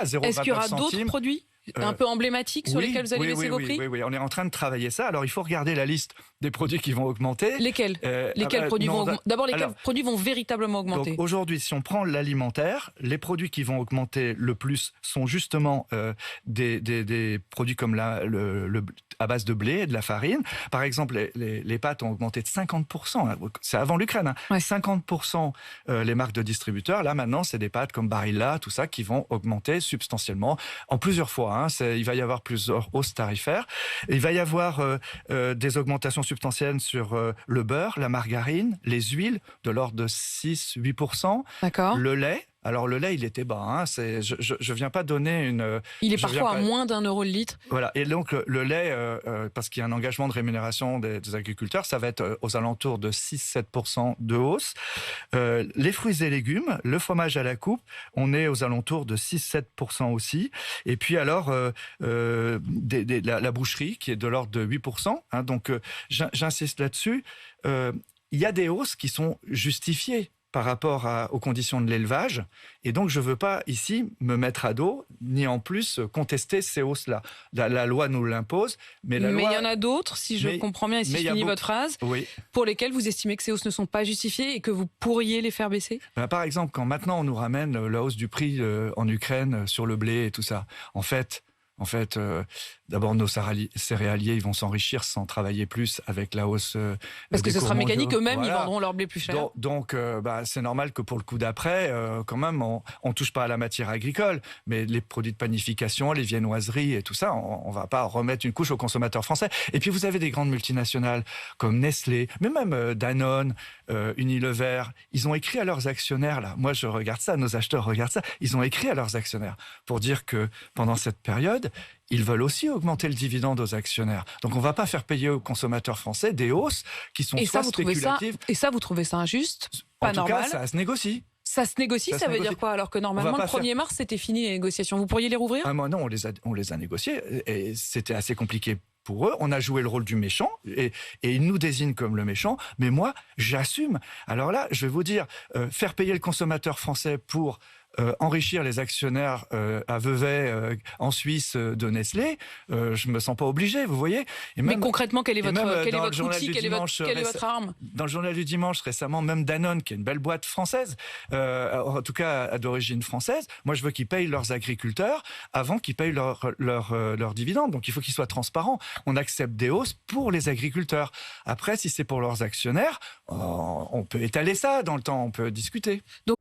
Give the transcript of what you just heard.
Est-ce qu'il y aura 0,29 d'autres centimes. produits un peu emblématiques sur lesquels vous allez baisser vos prix? Oui, on est en train de travailler ça. Alors, il faut regarder la liste des produits qui vont augmenter. Lesquels produits vont augmenter? D'abord, lesquels produits vont véritablement augmenter? Donc, aujourd'hui, si on prend l'alimentaire, les produits qui vont augmenter le plus sont justement des produits comme à base de blé et de la farine. Par exemple, les pâtes ont augmenté de 50%. C'est avant l'Ukraine. Hein. Ouais. 50% les marques de distributeurs. Là, maintenant, c'est des pâtes comme Barilla, tout ça, qui vont augmenter substantiellement en plusieurs fois. Hein. Il va y avoir plusieurs hausses tarifaires. Il va y avoir des augmentations substantielles sur le beurre, la margarine, les huiles, de l'ordre de 6-8%. D'accord. Le lait. Alors, le lait, il était bas. Hein. Je viens pas donner une... Il est parfois à moins d'1 euro le litre. Voilà. Et donc, le lait, parce qu'il y a un engagement de rémunération des agriculteurs, ça va être aux alentours de 6-7% de hausse. Les fruits et légumes, le fromage à la coupe, on est aux alentours de 6-7% aussi. Et puis, alors, la boucherie, qui est de l'ordre de 8%. Hein. Donc, j'insiste là-dessus. Il y a des hausses qui sont justifiées par rapport aux conditions de l'élevage. Et donc, je ne veux pas ici me mettre à dos, ni en plus contester ces hausses-là. La loi nous l'impose, mais il y en a d'autres, si je comprends bien, et si je finis votre phrase, oui, pour lesquelles vous estimez que ces hausses ne sont pas justifiées et que vous pourriez les faire baisser? Par exemple, quand maintenant on nous ramène la hausse du prix en Ukraine sur le blé et tout ça, en fait, d'abord, nos céréaliers, ils vont s'enrichir sans travailler plus avec la hausse parce que ce sera mécanique, eux-mêmes, voilà. Ils vendront leur blé plus cher. Donc c'est normal que pour le coup d'après, quand même, on touche pas à la matière agricole, mais les produits de panification, les viennoiseries et tout ça, on va pas remettre une couche aux consommateurs français. Et puis, vous avez des grandes multinationales comme Nestlé, mais même Danone, Unilever, ils ont écrit à leurs actionnaires, là, moi je regarde ça, nos acheteurs regardent ça, ils ont écrit à leurs actionnaires pour dire que pendant cette période, ils veulent aussi augmenter le dividende aux actionnaires. Donc, on ne va pas faire payer aux consommateurs français des hausses qui sont soit spéculatives... Et ça, vous trouvez ça injuste? Pas normal? En tout cas, ça se négocie. Ça se négocie, ça veut dire quoi? Alors que normalement, le 1er mars, c'était fini les négociations. Vous pourriez les rouvrir? Non, on les a négociés et c'était assez compliqué pour eux. On a joué le rôle du méchant et ils nous désignent comme le méchant. Mais moi, j'assume. Alors là, je vais vous dire, faire payer le consommateur français pour... enrichir les actionnaires à Vevey en Suisse de Nestlé, je me sens pas obligé, vous voyez. Et même, mais concrètement, quel est votre outil, quelle est votre arme? Dans le journal du dimanche récemment, même Danone, qui est une belle boîte française, en tout cas d'origine française, moi je veux qu'ils payent leurs agriculteurs avant qu'ils payent leurs dividendes. Donc il faut qu'ils soient transparents. On accepte des hausses pour les agriculteurs. Après, si c'est pour leurs actionnaires, on peut étaler ça dans le temps, on peut discuter. Donc,